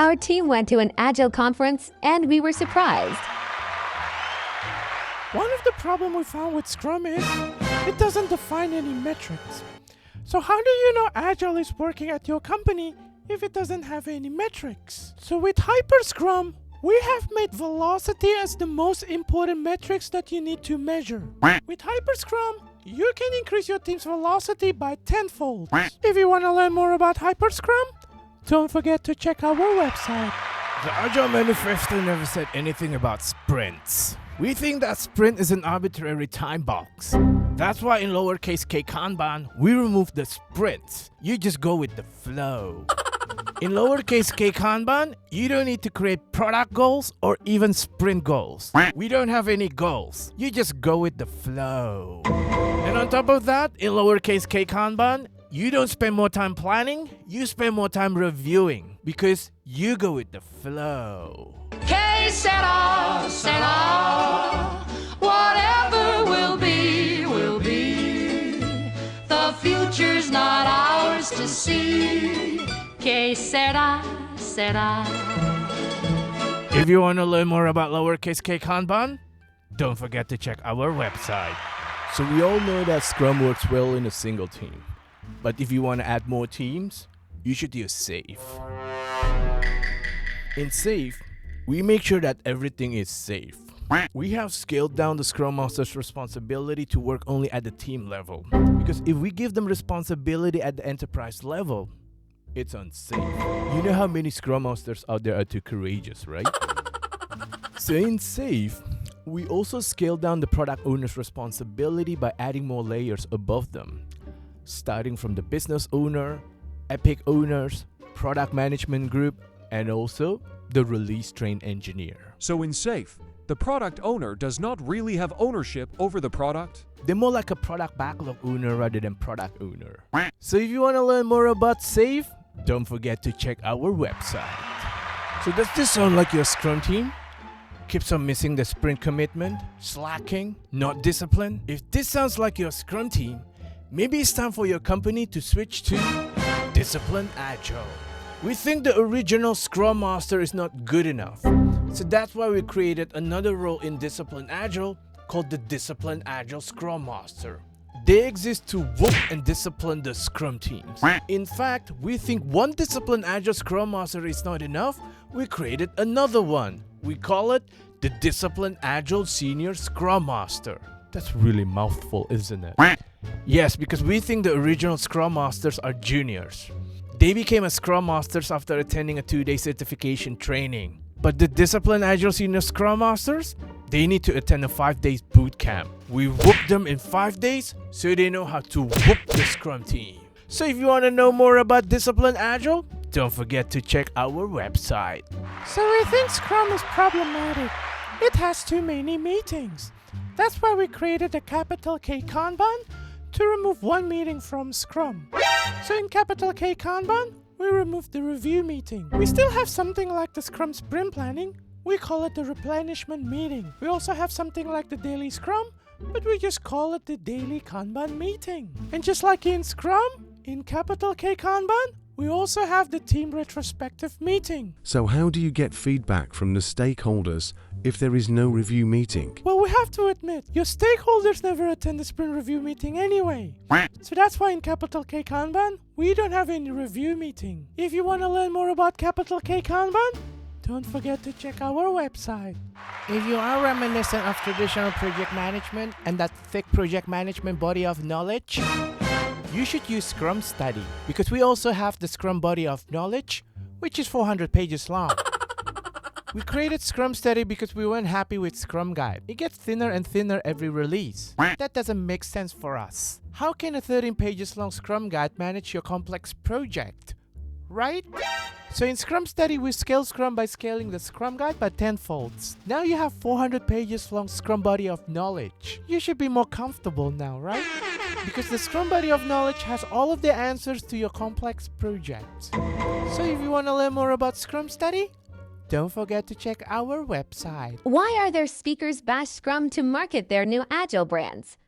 Our team went to an Agile conference and we were surprised. One of the problems we found with Scrum is it doesn't define any metrics. So how do you know Agile is working at your company if it doesn't have any metrics? So with Hyper Scrum, we have made velocity as the most important metrics that you need to measure. With Hyper Scrum, you can increase your team's velocity by tenfold. If you want to learn more about Hyper Scrum, don't forget to check our website. The Agile Manifesto never said anything about sprints. We think that sprint is an arbitrary time box. That's why in lowercase k Kanban, we remove the sprints. You just go with the flow. In lowercase k Kanban, you don't need to create product goals or even sprint goals. We don't have any goals. You just go with the flow. And on top of that, in lowercase k Kanban, you don't spend more time planning, you spend more time reviewing because you go with the flow. Que sera, sera. Whatever will be, will be. The future's not ours to see. Que sera, sera. If you want to learn more about lowercase k Kanban, don't forget to check our website. So we all know that Scrum works well in a single team. But if you want to add more teams, you should use SAFe. In SAFe, we make sure that everything is safe. We have scaled down the Scrum Master's responsibility to work only at the team level. Because if we give them responsibility at the enterprise level, it's unsafe. You know how many Scrum Masters out there are too courageous, right? So in SAFe, we also scale down the product owner's responsibility by adding more layers above them. Starting from the business owner, epic owners, product management group, and also the release trained engineer. So in SAFe, the product owner does not really have ownership over the product. They're more like a product backlog owner rather than product owner. So if you want to learn more about SAFe, don't forget to check our website. So does this sound like your Scrum team? Keeps on missing the sprint commitment, slacking, not disciplined? If this sounds like your Scrum team, maybe it's time for your company to switch to Disciplined Agile. We think the original Scrum Master is not good enough. So that's why we created another role in Disciplined Agile called the Disciplined Agile Scrum Master. They exist to whoop and discipline the Scrum teams. In fact, we think one Disciplined Agile Scrum Master is not enough. We created another one. We call it the Disciplined Agile Senior Scrum Master. That's really mouthful, isn't it? Yes, because we think the original Scrum Masters are juniors. They became a Scrum Masters after attending a 2-day certification training. But the Disciplined Agile Senior Scrum Masters, they need to attend a 5-day boot camp. We whoop them in 5 days so they know how to whoop the Scrum team. So if you want to know more about Disciplined Agile, don't forget to check our website. So we think Scrum is problematic. It has too many meetings. That's why we created a capital K Kanban to remove one meeting from Scrum. So in capital K Kanban, we removed the review meeting. We still have something like the Scrum sprint planning. We call it the replenishment meeting. We also have something like the daily Scrum, but we just call it the daily Kanban meeting. And just like in Scrum, in capital K Kanban, we also have the team retrospective meeting. So how do you get feedback from the stakeholders if there is no review meeting? Well, we have to admit, your stakeholders never attend the sprint review meeting anyway. So that's why in capital K Kanban, we don't have any review meeting. If you want to learn more about capital K Kanban, don't forget to check our website. If you are reminiscent of traditional project management and that thick project management body of knowledge, you should use Scrum Study because we also have the Scrum Body of Knowledge, which is 400 pages long. We created Scrum Study because we weren't happy with Scrum Guide. It gets thinner and thinner every release. That doesn't make sense for us. How can a 13 pages long Scrum Guide manage your complex project? Right? So in Scrum Study, we scale Scrum by scaling the Scrum Guide by 10-folds. Now you have 400 pages long Scrum Body of Knowledge. You should be more comfortable now, right? Because the Scrum Body of Knowledge has all of the answers to your complex projects. So if you want to learn more about Scrum Study, don't forget to check our website. Why are there speakers bash Scrum to market their new Agile brands?